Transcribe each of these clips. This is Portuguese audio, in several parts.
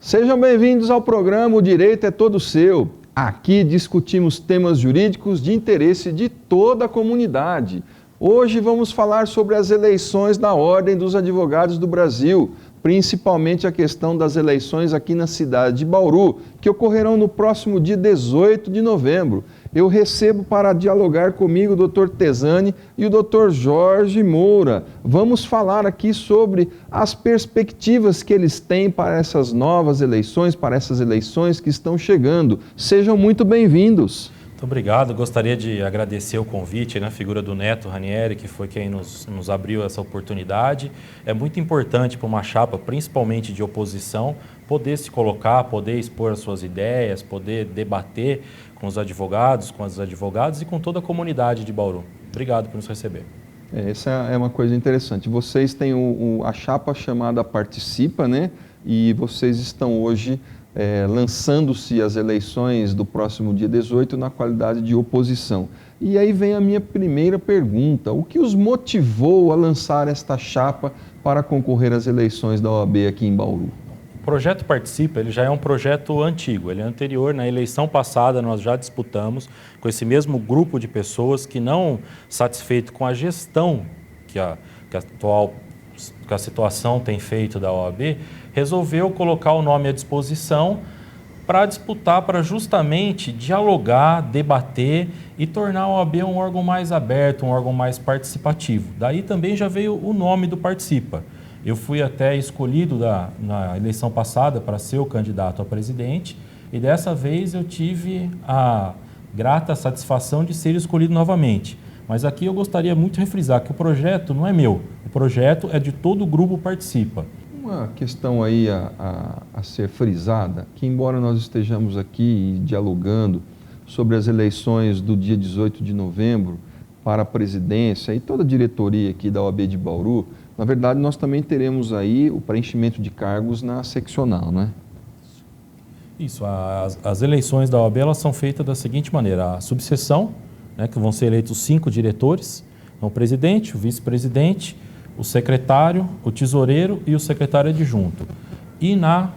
Sejam bem-vindos ao programa O Direito é Todo Seu. Aqui discutimos temas jurídicos de interesse de toda a comunidade. Hoje vamos falar sobre as eleições da Ordem dos Advogados do Brasil, principalmente a questão das eleições aqui na cidade de Bauru, que ocorrerão no próximo dia 18 de novembro. Eu recebo para dialogar comigo o Dr. Tesani e o Dr. Jorge Moura. Vamos falar aqui sobre as perspectivas que eles têm para essas novas eleições, para essas eleições que estão chegando. Sejam muito bem-vindos. Muito obrigado. Gostaria de agradecer o convite na figura do Neto Ranieri, que foi quem nos abriu essa oportunidade. É muito importante para uma chapa, principalmente de oposição, poder se colocar, poder expor as suas ideias, poder debater com os advogados, com as advogadas e com toda a comunidade de Bauru. Obrigado por nos receber. Essa é uma coisa interessante. Vocês têm a chapa chamada Participa, né? E vocês estão hoje lançando-se as eleições do próximo dia 18 na qualidade de oposição. E aí vem a minha primeira pergunta. O que os motivou a lançar esta chapa para concorrer às eleições da OAB aqui em Bauru? O projeto Participa, ele já é um projeto antigo, ele é anterior. Na eleição passada nós já disputamos com esse mesmo grupo de pessoas que, não satisfeito com a gestão que a situação tem feito da OAB, resolveu colocar o nome à disposição para disputar, para justamente dialogar, debater e tornar a OAB um órgão mais aberto, um órgão mais participativo. Daí também já veio o nome do Participa. Eu fui até escolhido na eleição passada para ser o candidato a presidente e dessa vez eu tive a grata satisfação de ser escolhido novamente. Mas aqui eu gostaria muito de refrisar que o projeto não é meu, o projeto é de todo o grupo Participa. Uma questão aí a ser frisada, que embora nós estejamos aqui dialogando sobre as eleições do dia 18 de novembro para a presidência e toda a diretoria aqui da OAB de Bauru, na verdade nós também teremos aí o preenchimento de cargos na seccional, não é? Isso, as eleições da OAB elas são feitas da seguinte maneira: a subseção, né, que vão ser eleitos 5 diretores, então, o presidente, o vice-presidente, o secretário, o tesoureiro e o secretário adjunto. E na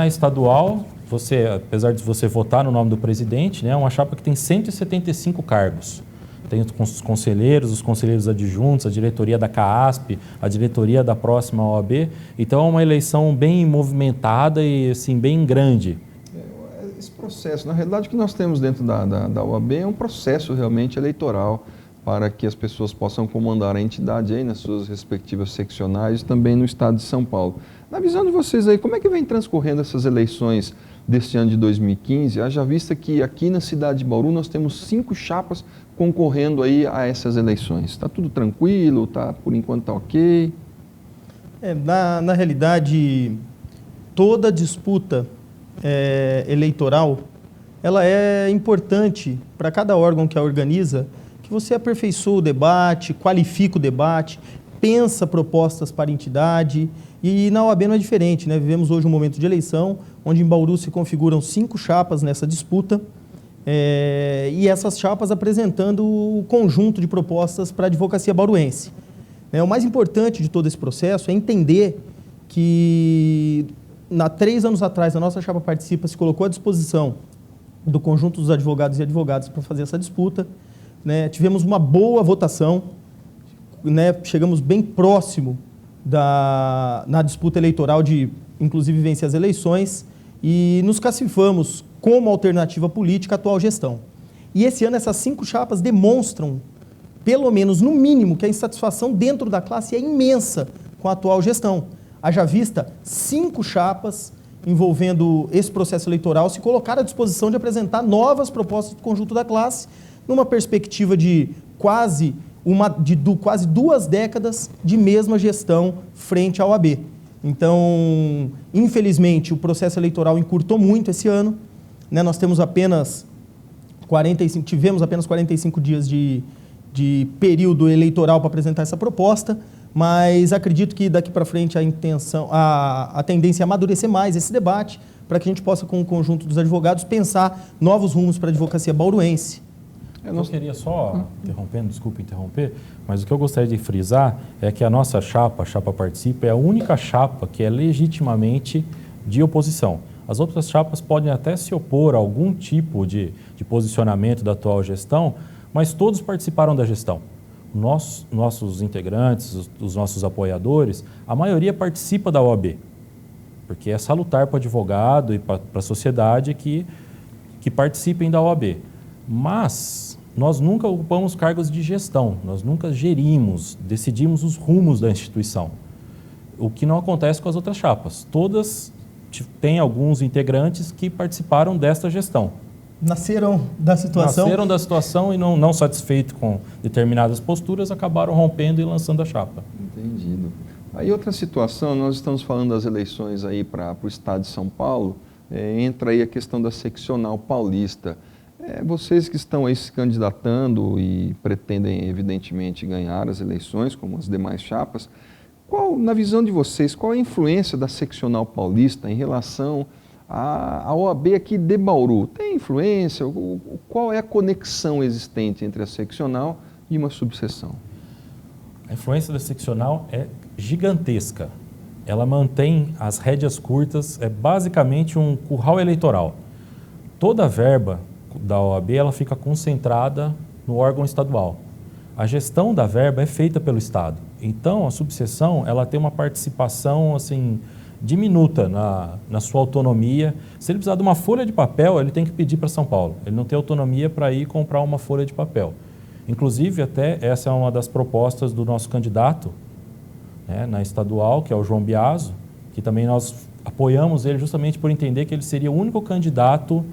estadual, apesar de você votar no nome do presidente, né, é uma chapa que tem 175 cargos. Tem os conselheiros adjuntos, a diretoria da CAASP, a diretoria da próxima OAB. Então é uma eleição bem movimentada e assim, bem grande. Esse processo, na realidade, o que nós temos dentro da OAB é um processo realmente eleitoral para que as pessoas possam comandar a entidade aí nas suas respectivas seccionais, também no estado de São Paulo. Na visão de vocês aí, como é que vem transcorrendo essas eleições deste ano de 2015? Haja vista que aqui na cidade de Bauru nós temos 5 chapas concorrendo aí a essas eleições. Está tudo tranquilo? Por enquanto está ok? Na realidade, toda disputa eleitoral, ela é importante para cada órgão que a organiza, que você aperfeiçoa o debate, qualifica o debate, pensa propostas para a entidade, e na OAB não é diferente, né? Vivemos hoje um momento de eleição, onde em Bauru se configuram 5 chapas nessa disputa, e essas chapas apresentando o conjunto de propostas para a advocacia bauruense. O mais importante de todo esse processo é entender que 3 anos atrás a nossa chapa Participa se colocou à disposição do conjunto dos advogados e advogadas para fazer essa disputa, né? Tivemos uma boa votação, né? Chegamos bem próximo na disputa eleitoral de, inclusive, vencer as eleições e nos classificamos como alternativa política à atual gestão. E esse ano essas 5 chapas demonstram, pelo menos no mínimo, que a insatisfação dentro da classe é imensa com a atual gestão. Haja vista 5 chapas envolvendo esse processo eleitoral se colocaram à disposição de apresentar novas propostas do conjunto da classe, numa perspectiva de quase 2 décadas de mesma gestão frente à OAB. Então, infelizmente, o processo eleitoral encurtou muito esse ano, né? Nós tivemos apenas 45 dias de período eleitoral para apresentar essa proposta, mas acredito que daqui para frente a tendência é amadurecer mais esse debate, para que a gente possa, com o conjunto dos advogados, pensar novos rumos para a advocacia bauruense. Eu queria só, desculpa interromper, mas o que eu gostaria de frisar é que a nossa chapa, a chapa Participa, é a única chapa que é legitimamente de oposição. As outras chapas podem até se opor a algum tipo de posicionamento da atual gestão, mas todos participaram da gestão. Nossos integrantes, os nossos apoiadores, a maioria participa da OAB, porque é salutar para o advogado e para a sociedade que participem da OAB. Mas nós nunca ocupamos cargos de gestão, nós nunca gerimos, decidimos os rumos da instituição, o que não acontece com as outras chapas. Todas têm alguns integrantes que participaram desta gestão. Nasceram da situação? Nasceram da situação e não satisfeitos com determinadas posturas, acabaram rompendo e lançando a chapa. Entendido. Aí outra situação, nós estamos falando das eleições aí para o estado de São Paulo, entra aí a questão da seccional paulista. Vocês que estão aí se candidatando e pretendem evidentemente ganhar as eleições, como as demais chapas, na visão de vocês, qual é a influência da seccional paulista em relação a OAB aqui de Bauru? Tem influência? Qual é a conexão existente entre a seccional e uma subseção? A influência da seccional é gigantesca. Ela mantém as rédeas curtas, é basicamente um curral eleitoral. Toda a verba da OAB ela fica concentrada no órgão estadual. A gestão da verba é feita pelo Estado. Então, a subseção ela tem uma participação assim, diminuta na sua autonomia. Se ele precisar de uma folha de papel, ele tem que pedir para São Paulo. Ele não tem autonomia para ir comprar uma folha de papel. Inclusive, até essa é uma das propostas do nosso candidato, né, na estadual, que é o João Biaso, que também nós apoiamos ele justamente por entender que ele seria o único candidato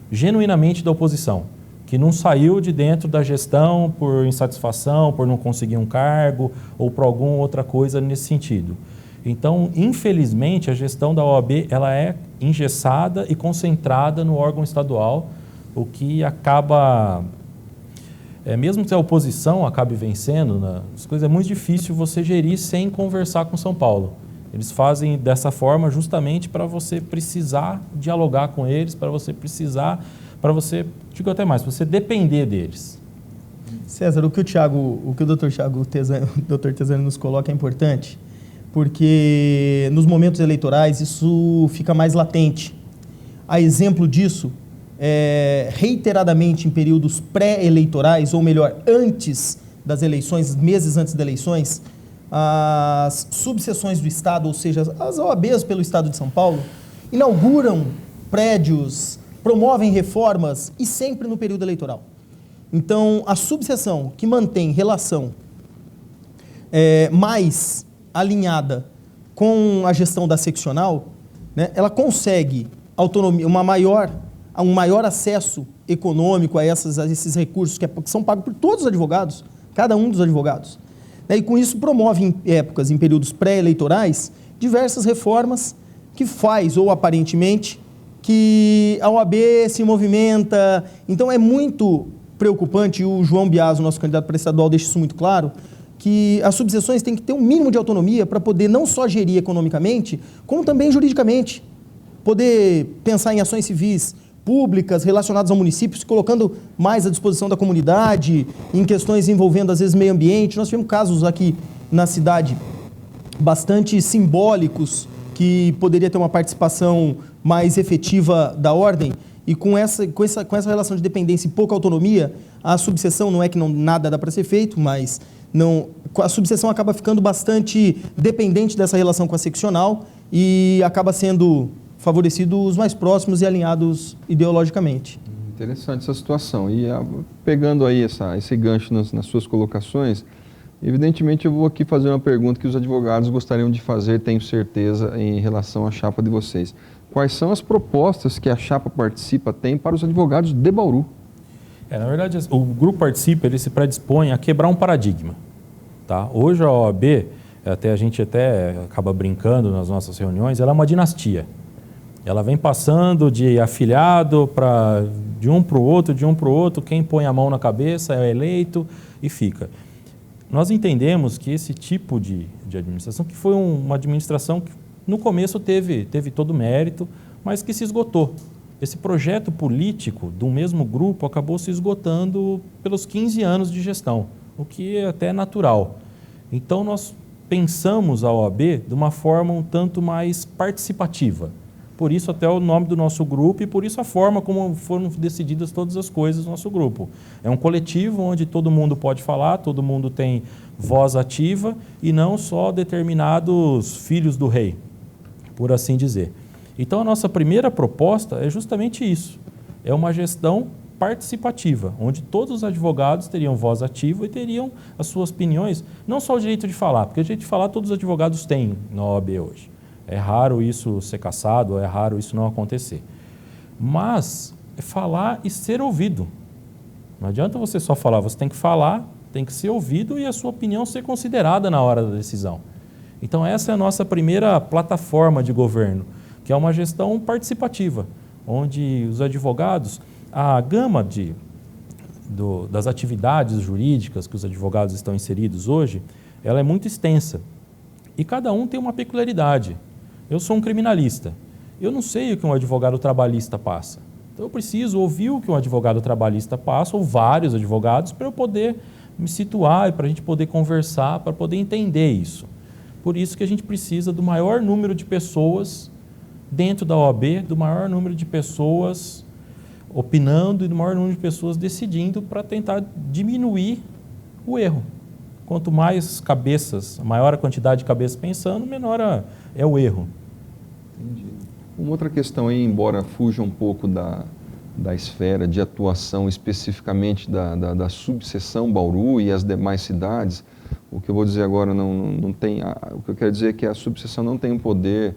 genuinamente da oposição, que não saiu de dentro da gestão por insatisfação, por não conseguir um cargo ou por alguma outra coisa nesse sentido. Então, infelizmente, a gestão da OAB ela é engessada e concentrada no órgão estadual, o que acaba, mesmo que a oposição acabe vencendo, as coisas é muito difícil você gerir sem conversar com São Paulo. Eles fazem dessa forma justamente para você precisar dialogar com eles, para você, digo até mais, para você depender deles. César, o que o Dr. Thiago Tesani nos coloca é importante, porque nos momentos eleitorais isso fica mais latente. A exemplo disso, reiteradamente em períodos pré-eleitorais, ou melhor, antes das eleições, meses antes das eleições, as subseções do Estado, ou seja, as OABs pelo Estado de São Paulo, inauguram prédios, promovem reformas e sempre no período eleitoral. Então, a subseção que mantém relação mais alinhada com a gestão da seccional, né, ela consegue autonomia, um maior acesso econômico a esses recursos que são pagos por todos os advogados, cada um dos advogados. E com isso promove em períodos pré-eleitorais, diversas reformas que faz, ou aparentemente, que a OAB se movimenta. Então é muito preocupante, e o João Biaso, nosso candidato para estadual, deixa isso muito claro, que as subseções têm que ter um mínimo de autonomia para poder não só gerir economicamente, como também juridicamente. Poder pensar em ações civis públicas relacionadas ao município, se colocando mais à disposição da comunidade, em questões envolvendo, às vezes, meio ambiente. Nós tivemos casos aqui na cidade bastante simbólicos, que poderia ter uma participação mais efetiva da ordem, e com essa relação de dependência e pouca autonomia, a subseção, não é que nada dá para ser feito, mas a subseção acaba ficando bastante dependente dessa relação com a seccional e acaba sendo favorecido os mais próximos e alinhados ideologicamente. Interessante essa situação. E pegando aí esse gancho nas suas colocações, evidentemente eu vou aqui fazer uma pergunta que os advogados gostariam de fazer, tenho certeza, em relação à chapa de vocês. Quais são as propostas que a chapa Participa tem para os advogados de Bauru? Na verdade, o Grupo Participa ele se predispõe a quebrar um paradigma. Tá? Hoje a OAB, a gente acaba brincando nas nossas reuniões, ela é uma dinastia. Ela vem passando de afiliado de um para o outro, quem põe a mão na cabeça é eleito e fica. Nós entendemos que esse tipo de administração, que foi uma administração que no começo teve todo o mérito, mas que se esgotou. Esse projeto político do mesmo grupo acabou se esgotando pelos 15 anos de gestão, o que é até natural. Então nós pensamos a OAB de uma forma um tanto mais participativa. Por isso até o nome do nosso grupo e por isso a forma como foram decididas todas as coisas do nosso grupo. É um coletivo onde todo mundo pode falar, todo mundo tem voz ativa e não só determinados filhos do rei, por assim dizer. Então a nossa primeira proposta é justamente isso, é uma gestão participativa, onde todos os advogados teriam voz ativa e teriam as suas opiniões, não só o direito de falar, porque o direito de falar todos os advogados têm na OAB hoje. É raro isso ser cassado, é raro isso não acontecer. Mas é falar e ser ouvido. Não adianta você só falar, você tem que falar, tem que ser ouvido e a sua opinião ser considerada na hora da decisão. Então essa é a nossa primeira plataforma de governo, que é uma gestão participativa, onde os advogados, a gama das atividades jurídicas que os advogados estão inseridos hoje, ela é muito extensa. E cada um tem uma peculiaridade. Eu sou um criminalista. Eu não sei o que um advogado trabalhista passa. Então eu preciso ouvir o que um advogado trabalhista passa, ou vários advogados, para eu poder me situar e para a gente poder conversar, para poder entender isso. Por isso que a gente precisa do maior número de pessoas dentro da OAB, do maior número de pessoas opinando e do maior número de pessoas decidindo para tentar diminuir o erro. Quanto mais cabeças, maior a quantidade de cabeças pensando, menor é o erro. Entendi. Uma outra questão aí, embora fuja um pouco da esfera de atuação especificamente da subseção Bauru e as demais cidades, o que eu vou dizer agora não tem, o que eu quero dizer é que a subseção não tem poder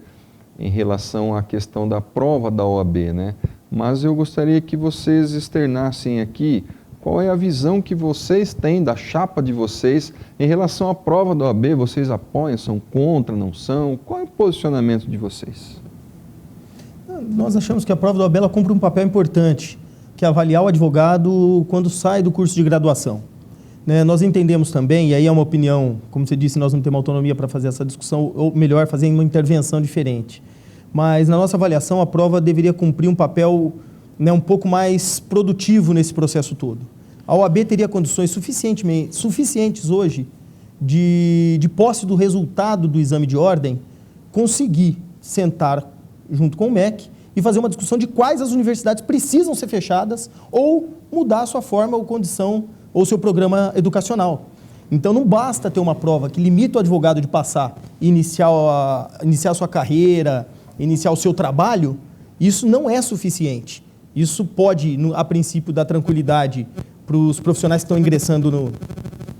em relação à questão da prova da OAB, né? Mas eu gostaria que vocês externassem aqui qual é a visão que vocês têm da chapa de vocês em relação à prova da OAB. Vocês apoiam, são contra, não são? Qual é o posicionamento de vocês? Nós achamos que a prova da OAB ela cumpre um papel importante, que é avaliar o advogado quando sai do curso de graduação. Nós entendemos também, e aí é uma opinião, como você disse, nós não temos autonomia para fazer essa discussão, ou melhor, fazer uma intervenção diferente. Mas na nossa avaliação, a prova deveria cumprir um papel um pouco mais produtivo nesse processo todo. A OAB teria condições suficientes hoje de posse do resultado do exame de ordem, conseguir sentar junto com o MEC e fazer uma discussão de quais as universidades precisam ser fechadas ou mudar a sua forma ou condição ou seu programa educacional. Então não basta ter uma prova que limita o advogado de passar e iniciar a sua carreira, iniciar o seu trabalho, isso não é suficiente. Isso pode, a princípio, dar tranquilidade para os profissionais que estão ingressando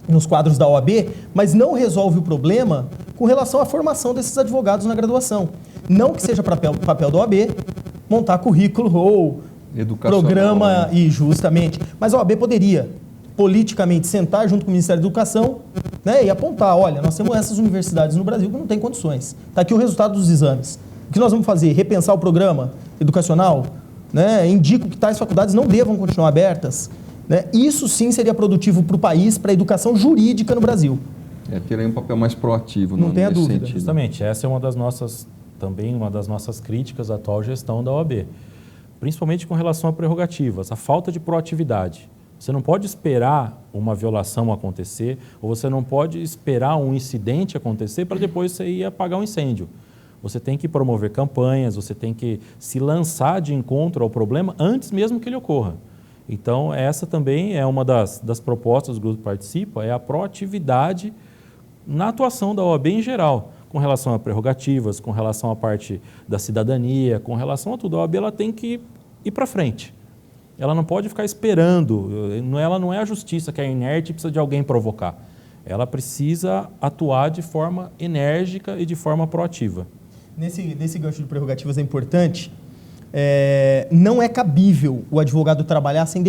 nos quadros da OAB, mas não resolve o problema com relação à formação desses advogados na graduação. Não que seja papel da OAB montar currículo ou programa, e justamente, mas a OAB poderia politicamente sentar junto com o Ministério da Educação, e apontar, olha, nós temos essas universidades no Brasil que não têm condições. Está aqui o resultado dos exames. O que nós vamos fazer? Repensar o programa educacional? Indico que tais faculdades não devam continuar abertas. Isso sim seria produtivo para o país, para a educação jurídica no Brasil. Teria um papel mais proativo. Não tenha dúvida. Sentido. Justamente, essa é uma das nossas críticas à atual gestão da OAB. Principalmente com relação a prerrogativas, a falta de proatividade. Você não pode esperar uma violação acontecer, ou você não pode esperar um incidente acontecer para depois você ir apagar um incêndio. Você tem que promover campanhas, você tem que se lançar de encontro ao problema antes mesmo que ele ocorra. Então, essa também é uma das propostas do grupo Participa, é a proatividade na atuação da OAB em geral, com relação a prerrogativas, com relação à parte da cidadania, com relação a tudo. A OAB ela tem que ir para frente. Ela não pode ficar esperando, ela não é a justiça que é inerte e precisa de alguém provocar. Ela precisa atuar de forma enérgica e de forma proativa. Nesse gancho de prerrogativas é importante, não é cabível o advogado trabalhar sem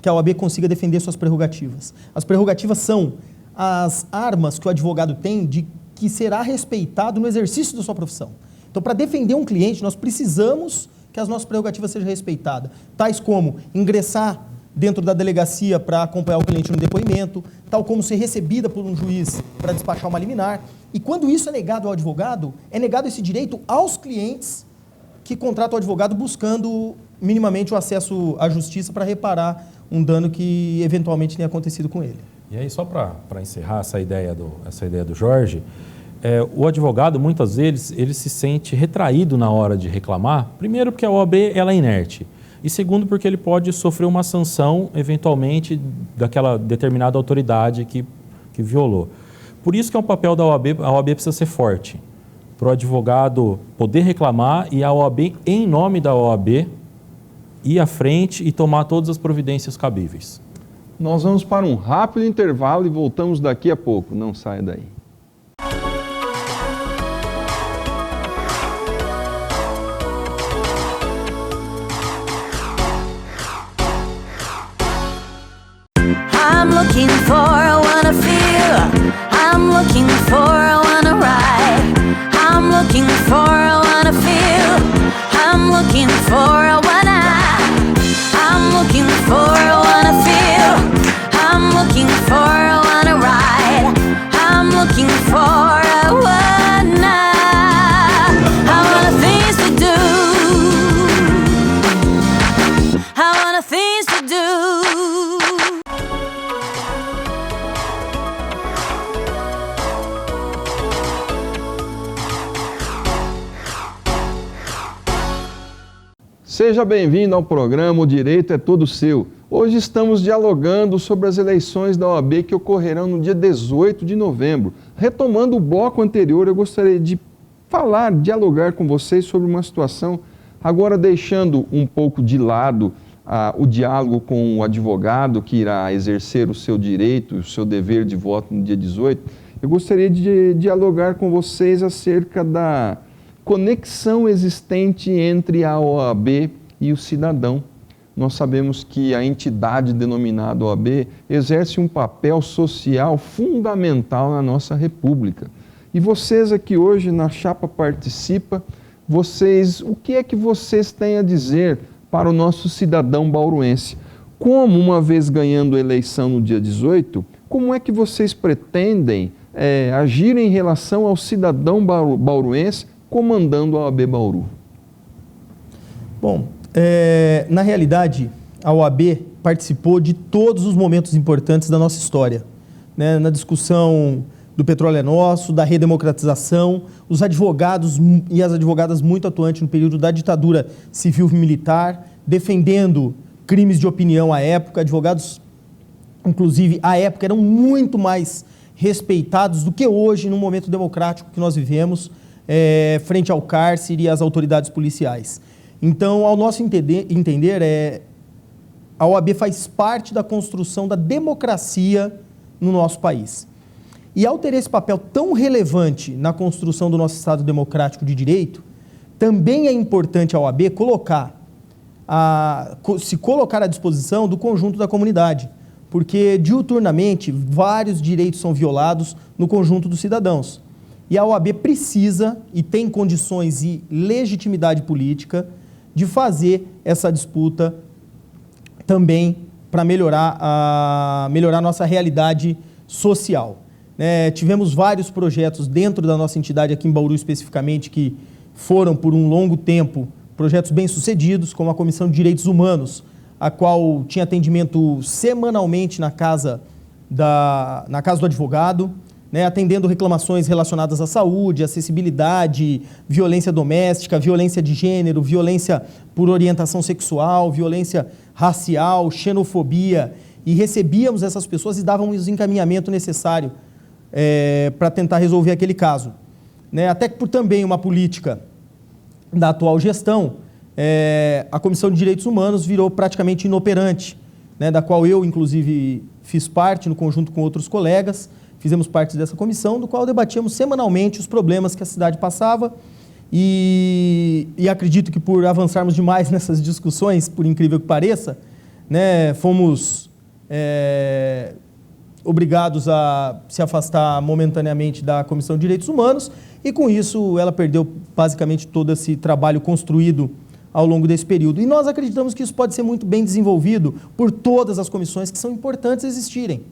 que a OAB consiga defender suas prerrogativas. As prerrogativas são as armas que o advogado tem de que será respeitado no exercício da sua profissão. Então, para defender um cliente, nós precisamos que as nossas prerrogativas sejam respeitadas, tais como ingressar dentro da delegacia para acompanhar o cliente no depoimento, tal como ser recebida por um juiz para despachar uma liminar. E quando isso é negado ao advogado, é negado esse direito aos clientes que contratam o advogado buscando minimamente o acesso à justiça para reparar um dano que eventualmente tenha acontecido com ele. E aí, só para encerrar essa ideia do Jorge, o advogado, muitas vezes, ele se sente retraído na hora de reclamar, primeiro porque a OAB ela é inerte, e segundo porque ele pode sofrer uma sanção, eventualmente, daquela determinada autoridade que violou. Por isso que é um papel da OAB, a OAB precisa ser forte, para o advogado poder reclamar e a OAB, em nome da OAB, ir à frente e tomar todas as providências cabíveis. Nós vamos para um rápido intervalo e voltamos daqui a pouco. Não saia daí. I'm looking for, I wanna feel. I'm looking for, I wanna ride. I'm looking for, I wanna feel. I'm looking for, I wanna. I'm looking for, I wanna feel. I'm looking for, I wanna ride. I'm looking for, I wanna. I wanna things to do. I wanna things to do. Seja bem-vindo ao programa O Direito é Todo Seu. Hoje estamos dialogando sobre as eleições da OAB que ocorrerão no dia 18 de novembro. Retomando o bloco anterior, eu gostaria de dialogar com vocês sobre uma situação, agora deixando um pouco de lado o diálogo com o advogado que irá exercer o seu direito, o seu dever de voto no dia 18. Eu gostaria de dialogar com vocês acerca da conexão existente entre a OAB e o cidadão. Nós sabemos que a entidade denominada OAB exerce um papel social fundamental na nossa República. E vocês aqui hoje na Chapa Participa, o que é que vocês têm a dizer para o nosso cidadão bauruense? Como, uma vez ganhando a eleição no dia 18, como é que vocês pretendem agir em relação ao cidadão bauruense comandando a OAB Bauru? Bom, na realidade, a OAB participou de todos os momentos importantes da nossa história, né? Na discussão do Petróleo é Nosso, da redemocratização, os advogados e as advogadas muito atuantes no período da ditadura civil-militar, defendendo crimes de opinião à época, advogados, inclusive, à época, eram muito mais respeitados do que hoje, no momento democrático que nós vivemos, frente ao cárcere e às autoridades policiais. Então, ao nosso entender, a OAB faz parte da construção da democracia no nosso país. E ao ter esse papel tão relevante na construção do nosso Estado democrático de direito, também é importante a OAB se colocar à disposição do conjunto da comunidade, porque diuturnamente vários direitos são violados no conjunto dos cidadãos. E a OAB precisa e tem condições e legitimidade política de fazer essa disputa também para melhorar a nossa realidade social. Tivemos vários projetos dentro da nossa entidade, aqui em Bauru especificamente, que foram por um longo tempo projetos bem-sucedidos, como a Comissão de Direitos Humanos, a qual tinha atendimento semanalmente na casa do advogado, atendendo reclamações relacionadas à saúde, acessibilidade, violência doméstica, violência de gênero, violência por orientação sexual, violência racial, xenofobia, e recebíamos essas pessoas e dávamos o encaminhamento necessário para tentar resolver aquele caso. Até que por também uma política da atual gestão, a Comissão de Direitos Humanos virou praticamente inoperante, da qual eu, inclusive, fiz parte no conjunto com outros colegas. Fizemos parte dessa comissão, do qual debatíamos semanalmente os problemas que a cidade passava e acredito que por avançarmos demais nessas discussões, por incrível que pareça, fomos obrigados a se afastar momentaneamente da Comissão de Direitos Humanos e com isso ela perdeu basicamente todo esse trabalho construído ao longo desse período. E nós acreditamos que isso pode ser muito bem desenvolvido por todas as comissões que são importantes existirem.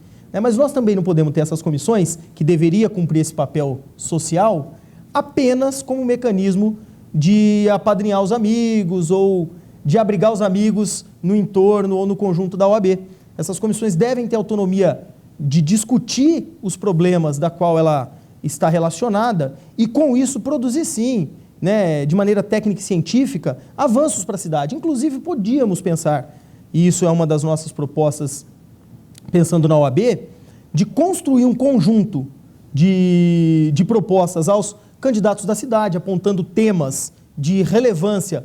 Mas nós também não podemos ter essas comissões, que deveria cumprir esse papel social, apenas como um mecanismo de apadrinhar os amigos ou de abrigar os amigos no entorno ou no conjunto da OAB. Essas comissões devem ter autonomia de discutir os problemas da qual ela está relacionada e, com isso, produzir sim, né, de maneira técnica e científica, avanços para a cidade. Inclusive, podíamos pensar, e isso é uma das nossas propostas, pensando na OAB, de construir um conjunto de propostas aos candidatos da cidade, apontando temas de relevância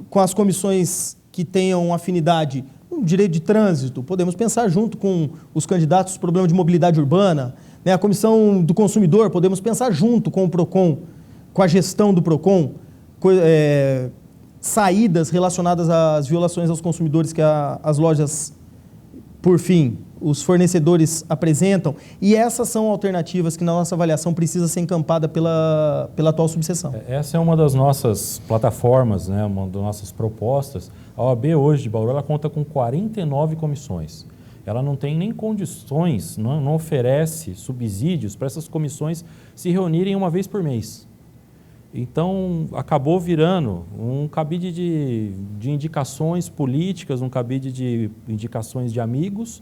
com as comissões que tenham afinidade no direito de trânsito. Podemos pensar junto com os candidatos problema de mobilidade urbana, né, a comissão do consumidor, podemos pensar junto com o PROCON, com a gestão do PROCON, saídas relacionadas às violações aos consumidores que as lojas, por fim, os fornecedores apresentam, e essas são alternativas que, na nossa avaliação, precisa ser encampada pela atual subseção. Essa é uma das nossas plataformas, né, uma das nossas propostas. A OAB hoje de Bauru, ela conta com 49 comissões. Ela não tem nem condições, não oferece subsídios para essas comissões se reunirem uma vez por mês. Então, acabou virando um cabide de indicações políticas, um cabide de indicações de amigos,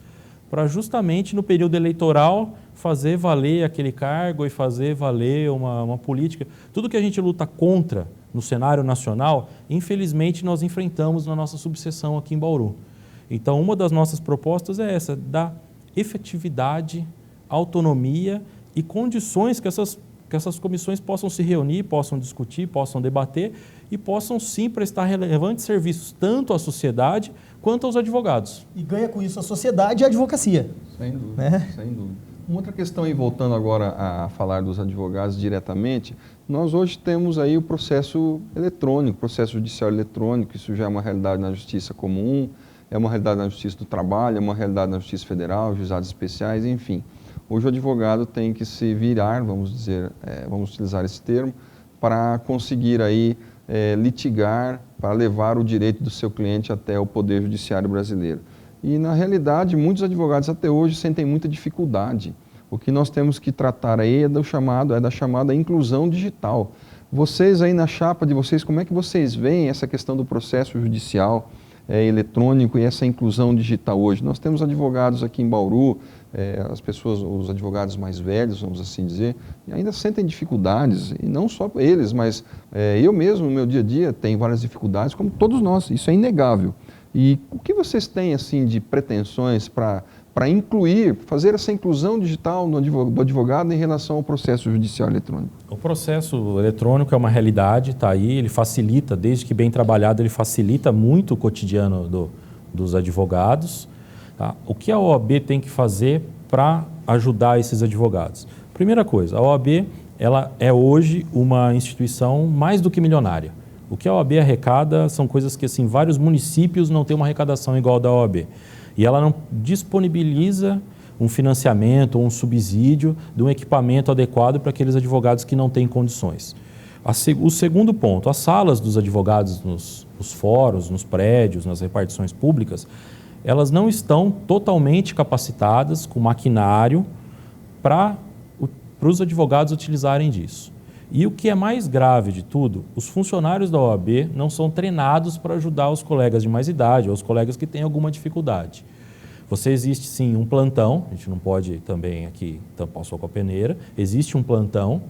para justamente no período eleitoral fazer valer aquele cargo e fazer valer uma política. Tudo que a gente luta contra no cenário nacional, infelizmente nós enfrentamos na nossa subseção aqui em Bauru. Então, uma das nossas propostas é essa, dar efetividade, autonomia e condições que essas comissões possam se reunir, possam discutir, possam debater e possam sim prestar relevantes serviços tanto à sociedade quanto aos advogados. E ganha com isso a sociedade e a advocacia. Sem dúvida, né? Sem dúvida. Uma outra questão, e voltando agora a falar dos advogados diretamente, nós hoje temos aí o processo eletrônico, processo judicial eletrônico, isso já é uma realidade na justiça comum, é uma realidade na justiça do trabalho, é uma realidade na justiça federal, juizados especiais, enfim. Hoje o advogado tem que se virar, vamos dizer, vamos utilizar esse termo, para conseguir aí litigar, para levar o direito do seu cliente até o Poder Judiciário brasileiro. E, na realidade, muitos advogados até hoje sentem muita dificuldade. O que nós temos que tratar aí é da chamada inclusão digital. Vocês aí na chapa de vocês, como é que vocês veem essa questão do processo judicial eletrônico e essa inclusão digital hoje? Nós temos advogados aqui em Bauru, os advogados mais velhos, vamos assim dizer, ainda sentem dificuldades, e não só eles, mas eu mesmo, no meu dia a dia, tenho várias dificuldades, como todos nós, isso é inegável. E o que vocês têm assim de pretensões para incluir, fazer essa inclusão digital do advogado em relação ao processo judicial eletrônico? O processo eletrônico é uma realidade, está aí, ele facilita, desde que bem trabalhado, ele facilita muito o cotidiano dos advogados. Tá? O que a OAB tem que fazer para ajudar esses advogados? Primeira coisa, a OAB ela é hoje uma instituição mais do que milionária. O que a OAB arrecada são coisas que assim, vários municípios não têm uma arrecadação igual a da OAB. E ela não disponibiliza um financiamento ou um subsídio de um equipamento adequado para aqueles advogados que não têm condições. O segundo ponto, as salas dos advogados nos fóruns, nos prédios, nas repartições públicas, elas não estão totalmente capacitadas com maquinário para os advogados utilizarem disso. E o que é mais grave de tudo, os funcionários da OAB não são treinados para ajudar os colegas de mais idade ou os colegas que têm alguma dificuldade. Existe sim um plantão, a gente não pode também aqui tampar o sol com a peneira, existe um plantão,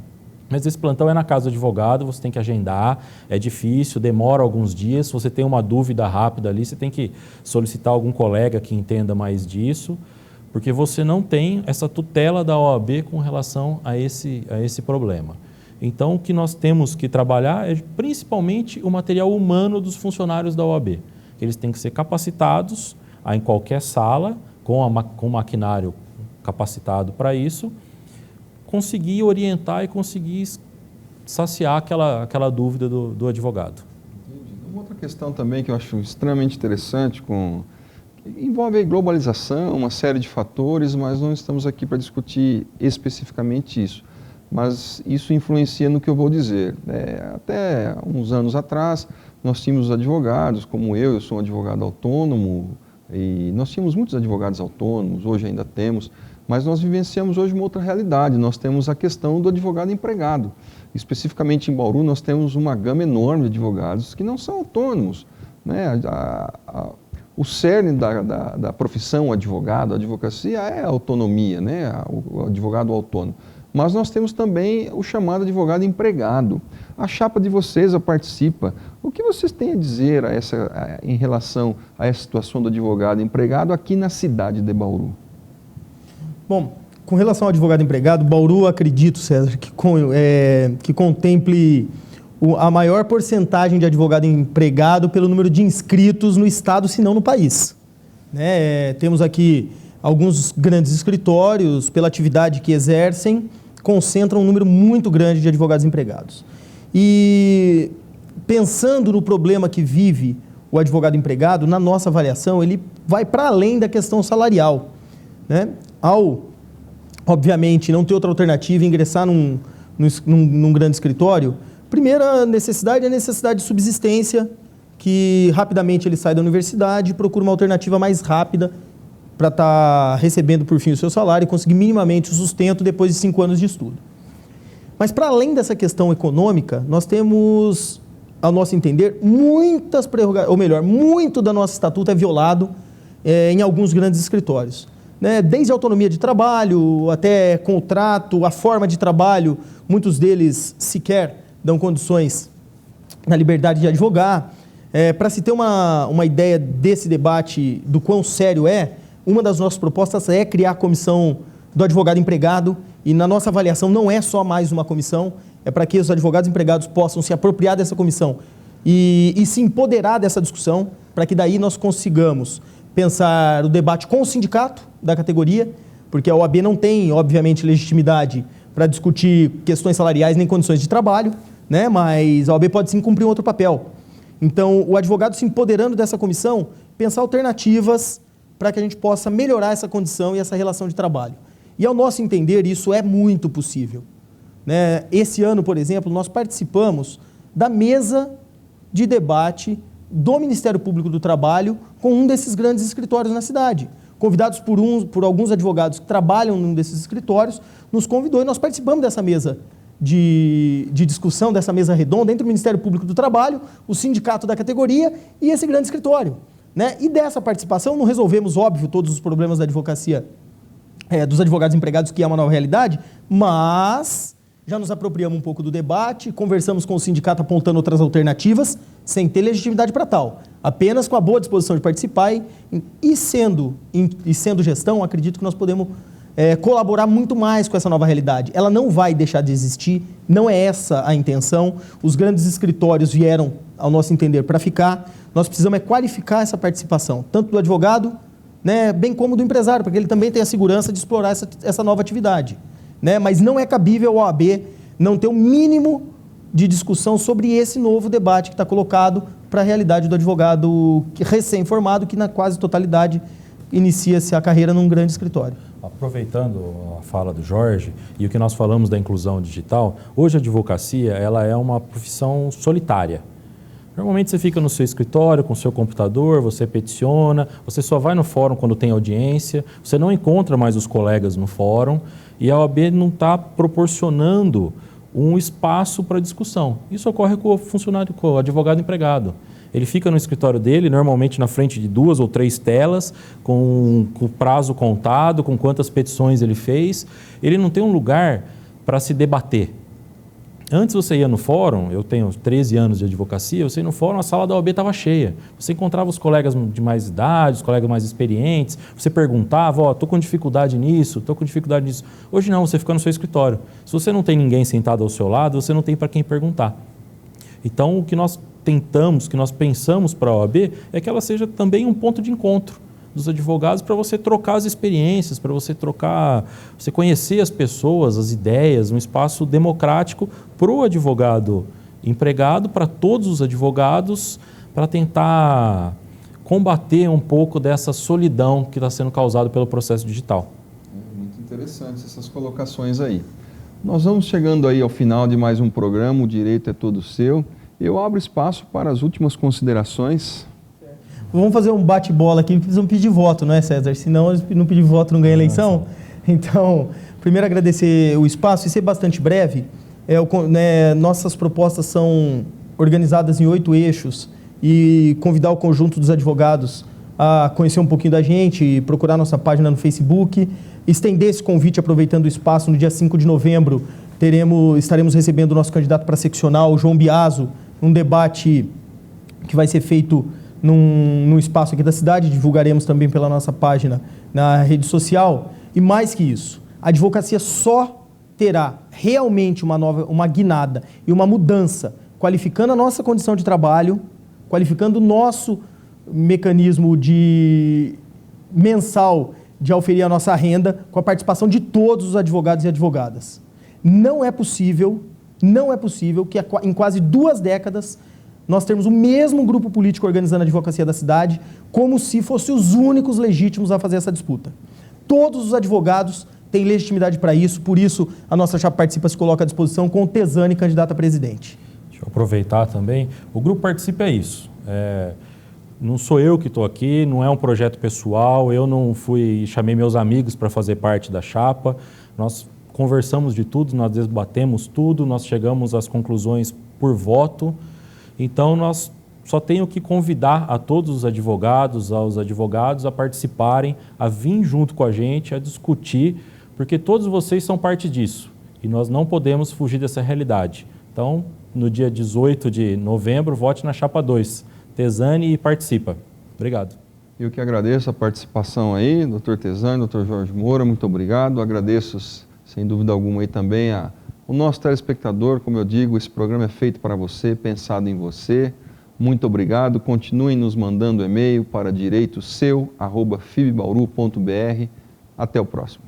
mas esse plantão é na casa do advogado, você tem que agendar, é difícil, demora alguns dias, se você tem uma dúvida rápida ali, você tem que solicitar algum colega que entenda mais disso, porque você não tem essa tutela da OAB com relação a esse problema. Então, o que nós temos que trabalhar é principalmente o material humano dos funcionários da OAB. Eles têm que ser capacitados em qualquer sala, com maquinário capacitado para isso, conseguir orientar e conseguir saciar aquela dúvida do advogado. Entendi. Uma outra questão também que eu acho extremamente interessante, envolve a globalização, uma série de fatores, mas não estamos aqui para discutir especificamente isso. Mas isso influencia no que eu vou dizer. Até uns anos atrás, nós tínhamos advogados, como eu sou um advogado autônomo, e nós tínhamos muitos advogados autônomos, hoje ainda temos, mas nós vivenciamos hoje uma outra realidade, nós temos a questão do advogado empregado. Especificamente em Bauru, nós temos uma gama enorme de advogados que não são autônomos, né? O cerne da profissão advogado, a advocacia é a autonomia, né? O advogado autônomo. mas nós temos também o chamado advogado empregado. A chapa de vocês participa. O que vocês têm a dizer em relação a essa situação do advogado empregado aqui na cidade de Bauru? Bom, com relação ao advogado empregado, Bauru, acredito, César, que contemple a maior porcentagem de advogado empregado pelo número de inscritos no estado, se não no país. Temos aqui alguns grandes escritórios, pela atividade que exercem, concentram um número muito grande de advogados empregados. E pensando no problema que vive o advogado empregado, na nossa avaliação, ele vai para além da questão salarial. Ao, obviamente, não ter outra alternativa, ingressar num grande escritório, primeira necessidade é a necessidade de subsistência, que rapidamente ele sai da universidade e procura uma alternativa mais rápida para estar recebendo por fim o seu salário e conseguir minimamente o sustento depois de 5 anos de estudo. Mas para além dessa questão econômica, nós temos, ao nosso entender, muitas prerrogativas, ou melhor, muito da nossa estatuto é violado em alguns grandes escritórios. Desde a autonomia de trabalho, até contrato, a forma de trabalho, muitos deles sequer dão condições na liberdade de advogar. Para se ter uma ideia desse debate, do quão sério uma das nossas propostas é criar a comissão do advogado empregado, e na nossa avaliação não é só mais uma comissão, é para que os advogados empregados possam se apropriar dessa comissão e se empoderar dessa discussão, para que daí nós consigamos pensar o debate com o sindicato da categoria, porque a OAB não tem, obviamente, legitimidade para discutir questões salariais nem condições de trabalho, mas a OAB pode sim cumprir um outro papel. Então, o advogado se empoderando dessa comissão, pensar alternativas para que a gente possa melhorar essa condição e essa relação de trabalho. E ao nosso entender, isso é muito possível. Esse ano, por exemplo, nós participamos da mesa de debate do Ministério Público do Trabalho com um desses grandes escritórios na cidade. Convidados por alguns advogados que trabalham num desses escritórios, nos convidou e nós participamos dessa mesa de discussão, dessa mesa redonda entre o Ministério Público do Trabalho, o sindicato da categoria e esse grande escritório. E dessa participação não resolvemos, óbvio, todos os problemas da advocacia, dos advogados empregados, que é uma nova realidade, mas já nos apropriamos um pouco do debate, conversamos com o sindicato apontando outras alternativas, sem ter legitimidade para tal, apenas com a boa disposição de participar e sendo gestão, acredito que nós podemos colaborar muito mais com essa nova realidade. Ela não vai deixar de existir, não é essa a intenção. Os grandes escritórios vieram, ao nosso entender, para ficar. Nós precisamos qualificar essa participação, tanto do advogado, bem como do empresário, para que ele também tenha a segurança de explorar essa nova atividade. Mas não é cabível ao OAB não ter o mínimo de discussão sobre esse novo debate que está colocado para a realidade do advogado recém-formado, que na quase totalidade inicia-se a carreira num grande escritório. Aproveitando a fala do Jorge e o que nós falamos da inclusão digital, hoje a advocacia ela é uma profissão solitária. Normalmente você fica no seu escritório, com o seu computador, você peticiona, você só vai no fórum quando tem audiência, você não encontra mais os colegas no fórum e a OAB não está proporcionando um espaço para discussão. Isso ocorre com o funcionário, com o advogado empregado. Ele fica no escritório dele, normalmente na frente de 2 ou 3 telas, com o prazo contado, com quantas petições ele fez. Ele não tem um lugar para se debater. Antes você ia no fórum, eu tenho 13 anos de advocacia, você ia no fórum, a sala da OAB estava cheia. Você encontrava os colegas de mais idade, os colegas mais experientes, você perguntava, estou com dificuldade nisso, estou com dificuldade nisso. Hoje não, você fica no seu escritório. Se você não tem ninguém sentado ao seu lado, você não tem para quem perguntar. Então, o que nós tentamos, que nós pensamos para a OAB, é que ela seja também um ponto de encontro dos advogados para você trocar as experiências, para você conhecer as pessoas, as ideias, um espaço democrático para o advogado empregado, para todos os advogados, para tentar combater um pouco dessa solidão que está sendo causada pelo processo digital. Muito interessante essas colocações aí. Nós vamos chegando aí ao final de mais um programa, o Direito é Todo Seu. Eu abro espaço para as últimas considerações. Vamos fazer um bate-bola aqui, precisamos pedir voto, não é, César? Senão, não pedir voto não ganha eleição. Então, primeiro agradecer o espaço e ser bastante breve. Nossas propostas são organizadas em 8 eixos e convidar o conjunto dos advogados a conhecer um pouquinho da gente, procurar nossa página no Facebook, estender esse convite aproveitando o espaço. No dia 5 de novembro estaremos recebendo o nosso candidato para seccional, João Biaso, um debate que vai ser feito num espaço aqui da cidade, divulgaremos também pela nossa página na rede social. E mais que isso, a advocacia só terá realmente uma guinada e uma mudança, qualificando a nossa condição de trabalho, qualificando o nosso mecanismo mensal de auferir a nossa renda, com a participação de todos os advogados e advogadas. Não é possível que em quase 2 décadas nós temos o mesmo grupo político organizando a advocacia da cidade, como se fossem os únicos legítimos a fazer essa disputa. Todos os advogados têm legitimidade para isso, por isso a nossa chapa Participa se coloca à disposição com o Tesani, candidato a presidente. Deixa eu aproveitar também. O Grupo Participa é isso. Não sou eu que estou aqui, não é um projeto pessoal, eu não chamei meus amigos para fazer parte da chapa. Nós conversamos de tudo, nós debatemos tudo, nós chegamos às conclusões por voto. Então, nós só tenho que convidar a todos os advogados, aos advogados a participarem, a vir junto com a gente, a discutir, porque todos vocês são parte disso e nós não podemos fugir dessa realidade. Então, no dia 18 de novembro, vote na chapa 2, Tesani, e participa. Obrigado. Eu que agradeço a participação aí, doutor Tesani, doutor Jorge Moura, muito obrigado. Agradeço, sem dúvida alguma, aí também o nosso telespectador. Como eu digo, esse programa é feito para você, pensado em você. Muito obrigado. Continuem nos mandando e-mail para direitoseu@fibbauru.br. Até o próximo.